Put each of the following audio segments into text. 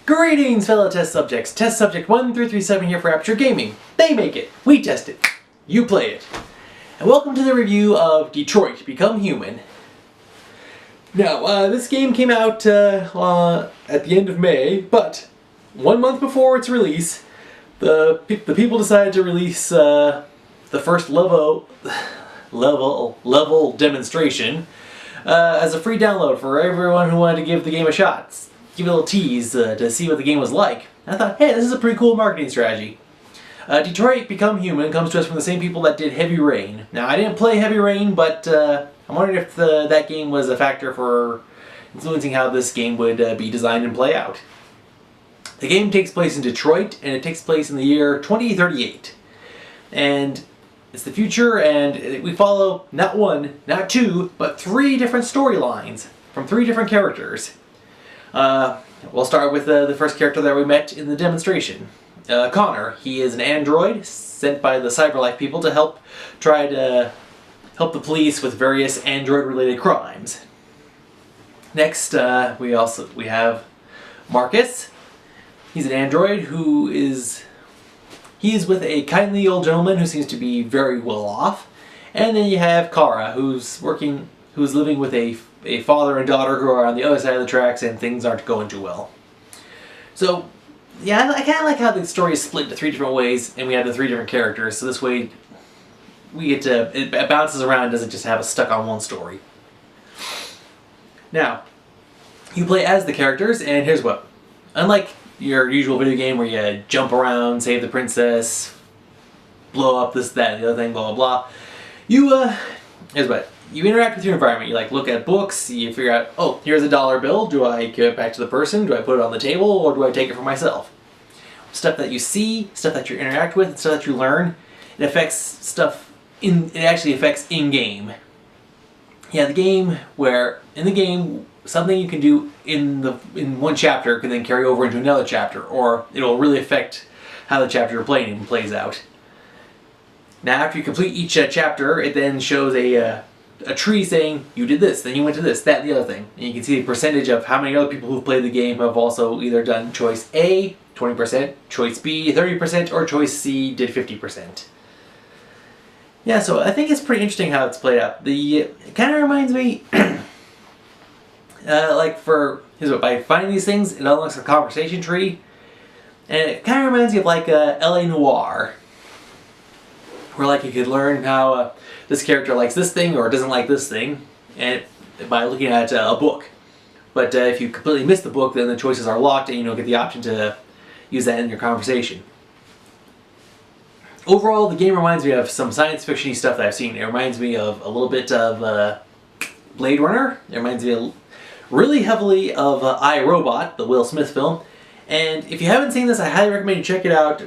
Greetings, fellow test subjects. Test subject 1337 here for Aperture Gaming. They make it. We test it. You play it. And welcome to the review of Detroit: Become Human. Now, this game came out at the end of May, but 1 month before its release, the people decided to release the first level demonstration as a free download for everyone who wanted to give the game a shot. Give it a little tease to see what the game was like. And I thought, hey, this is a pretty cool marketing strategy. Detroit: Become Human comes to us from the same people that did Heavy Rain. Now, I didn't play Heavy Rain, but I'm wondering if that game was a factor for influencing how this game would be designed and play out. The game takes place in Detroit, and it takes place in the year 2038. And it's the future, and we follow not one, not two, but 3 different storylines from 3 different characters. We'll start with the first character that we met in the demonstration. Connor. He is an android sent by the CyberLife people to help the police with various android-related crimes. Next, we have Marcus. He's an android who is with a kindly old gentleman who seems to be very well off. And then you have Kara, who's living with a father and daughter who are on the other side of the tracks, and things aren't going too well. So, yeah, I kind of like how the story is split into 3 different ways, and we have the 3 different characters, so this way we get to, it bounces around and doesn't just have us stuck on one story. Now, you play as the characters, and here's what. Unlike your usual video game where you jump around, save the princess, blow up this, that, and the other thing, blah, blah, blah, here's what. You interact with your environment. You look at books, you figure out, oh, here's a dollar bill. Do I give it back to the person? Do I put it on the table? Or do I take it for myself? Stuff that you see, stuff that you interact with, stuff that you learn, it affects stuff it actually affects in-game. Yeah, in the game, something you can do in one chapter can then carry over into another chapter, or it'll really affect how the chapter you're playing in plays out. Now, after you complete each chapter, it then shows a tree saying, you did this, then you went to this, that, and the other thing. And you can see the percentage of how many other people who've played the game have also either done choice A, 20%, choice B, 30%, or choice C did 50%. Yeah, so I think it's pretty interesting how it's played out. It kind of reminds me, by finding these things, it unlocks a conversation tree. And it kind of reminds me of LA Noire, where you could learn how this character likes this thing or doesn't like this thing, and by looking at a book. But if you completely miss the book, then the choices are locked, and you don't get the option to use that in your conversation. Overall, the game reminds me of some science fiction-y stuff that I've seen. It reminds me of a little bit of Blade Runner. It reminds me really heavily of I, Robot, the Will Smith film. And if you haven't seen this, I highly recommend you check it out.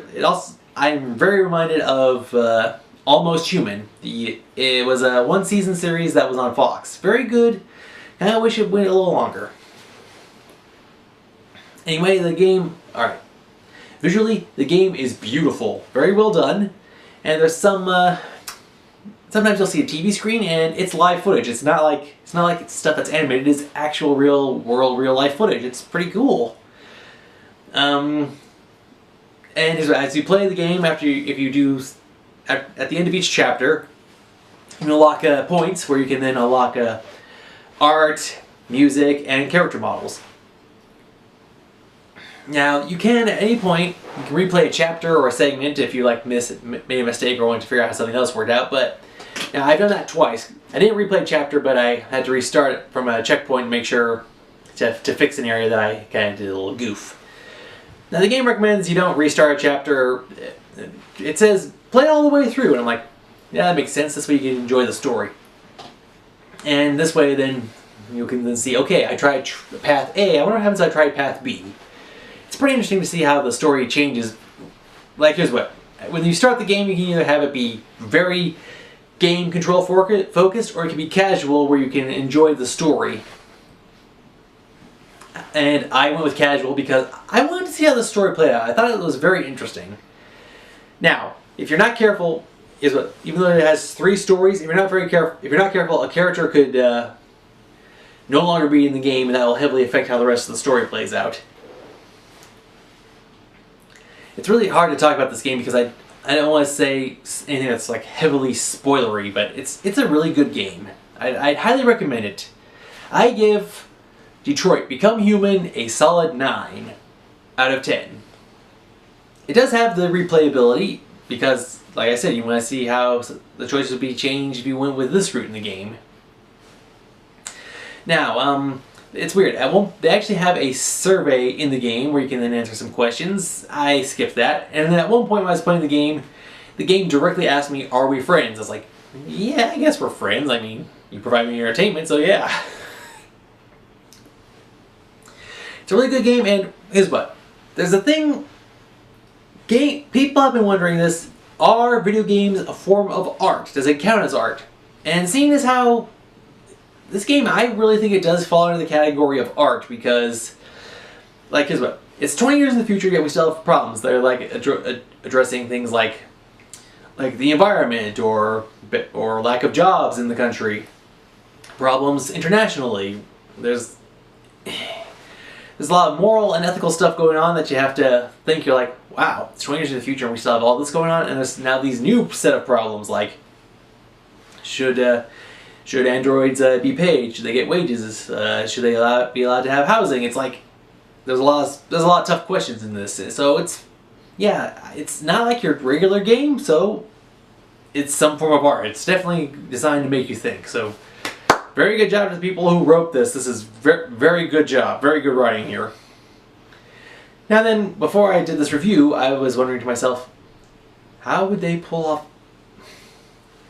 I'm very reminded of Almost Human. It was a 1-season series that was on Fox. Very good. I wish it went a little longer. Anyway, the game... Alright. Visually, the game is beautiful. Very well done. And there's some... sometimes you'll see a TV screen and it's live footage. It's not like it's stuff that's animated. It is actual real-world, real-life footage. It's pretty cool. And as you play the game, at the end of each chapter, you can unlock points where you can then unlock art, music, and character models. Now, you can, at any point, you can replay a chapter or a segment if you made a mistake or wanted to figure out how something else worked out, but now I've done that twice. I didn't replay a chapter, but I had to restart it from a checkpoint and make sure to fix an area that I kind of did a little goof. Now, the game recommends you don't restart a chapter. It says, play all the way through, and I'm like, yeah, that makes sense. This way you can enjoy the story. And this way, then, you can then see, okay, I tried path A, I wonder what happens if I tried path B. It's pretty interesting to see how the story changes. Here's what. When you start the game, you can either have it be very game control focused, or it can be casual, where you can enjoy the story. And I went with casual because I wanted to see how the story played out. I thought it was very interesting. Now, if you're not careful, even though it has 3 stories, if you're not careful, a character could no longer be in the game, and that will heavily affect how the rest of the story plays out. it's really hard to talk about this game because I don't want to say anything that's like heavily spoilery, but it's a really good game. I'd highly recommend it. I give Detroit Become Human a solid 9 out of 10. It does have the replayability because, like I said, you want to see how the choices would be changed if you went with this route in the game. Now, it's weird. They actually have a survey in the game where you can then answer some questions. I skipped that. And then at one point when I was playing the game directly asked me, "Are we friends?" I was like, "Yeah, I guess we're friends. I mean, you provide me entertainment, so yeah." It's a really good game, and here's what. There's a thing... People have been wondering this. Are video games a form of art? Does it count as art? And seeing as how... This game, I really think it does fall into the category of art because, like, here's what. It's 20 years in the future, yet we still have problems. They're, like, addressing things like the environment or lack of jobs in the country. Problems internationally. There's a lot of moral and ethical stuff going on that you have to think. You're like, wow, it's 20 years in the future and we still have all this going on, and there's now these new set of problems like, should androids be paid? Should they get wages? Should they be allowed to have housing? It's like there's a lot of tough questions in this. So it's not like your regular game. So it's some form of art. It's definitely designed to make you think. So very good job to the people who wrote this. This is very good job. Very good writing here. Now then, before I did this review, I was wondering to myself, how would they pull off?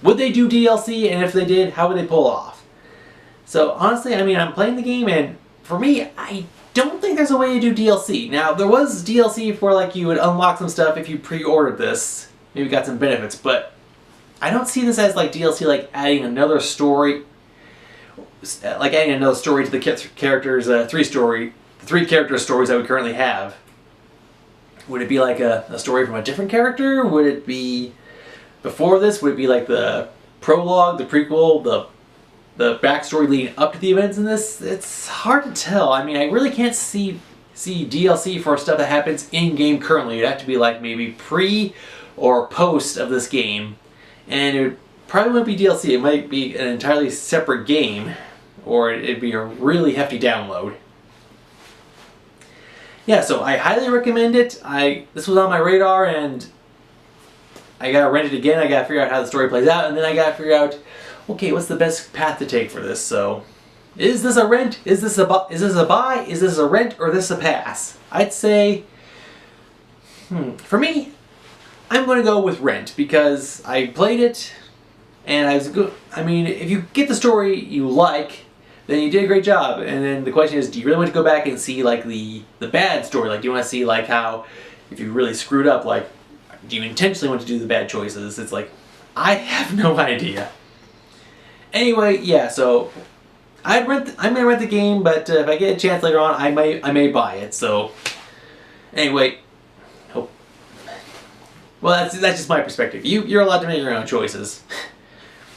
Would they do DLC, and if they did, how would they pull off? So honestly, I mean, I'm playing the game, and for me, I don't think there's a way to do DLC. Now, there was DLC for, like, you would unlock some stuff if you pre-ordered this. Maybe got some benefits, but I don't see this as, like, DLC, like adding another story. Like adding another story to the characters, three character stories that we currently have. Would it be like a story from a different character? Would it be... Before this, would it be like the prologue, the prequel, the backstory leading up to the events in this? It's hard to tell. I mean, I really can't see DLC for stuff that happens in-game currently. It'd have to be like maybe pre or post of this game. And it probably wouldn't be DLC. It might be an entirely separate game. Or it'd be a really hefty download. Yeah, so I highly recommend it. This was on my radar, and I gotta rent it again. I gotta figure out how the story plays out, and then I gotta figure out, okay, what's the best path to take for this? So, is this a rent? Is this a buy? Is this a rent, or is this a pass? I'd say, for me, I'm gonna go with rent because I played it, and I was good. I mean, if you get the story you like, then you did a great job. And then the question is, do you really want to go back and see like the bad story? Like, do you want to see like how, if you really screwed up, like, do you intentionally want to do the bad choices? It's like, I have no idea. Anyway, yeah, so I'm gonna rent the game, but if I get a chance later on, I may buy it. So anyway, well, that's just my perspective. You're allowed to make your own choices.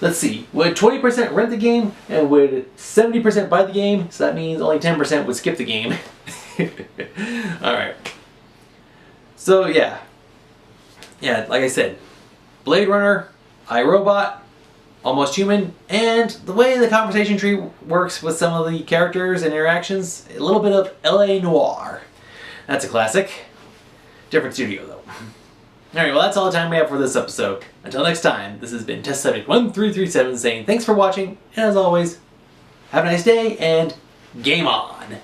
Let's see. Would 20% rent the game and would 70% buy the game? So that means only 10% would skip the game. All right. So yeah. Yeah, like I said, Blade Runner, iRobot, Almost Human, and the way the conversation tree works with some of the characters and interactions, a little bit of LA Noire. That's a classic. Different studio, though. Alright, well, that's all the time we have for this episode. Until next time, this has been Test Subject 1337 saying thanks for watching, and as always, have a nice day, and game on!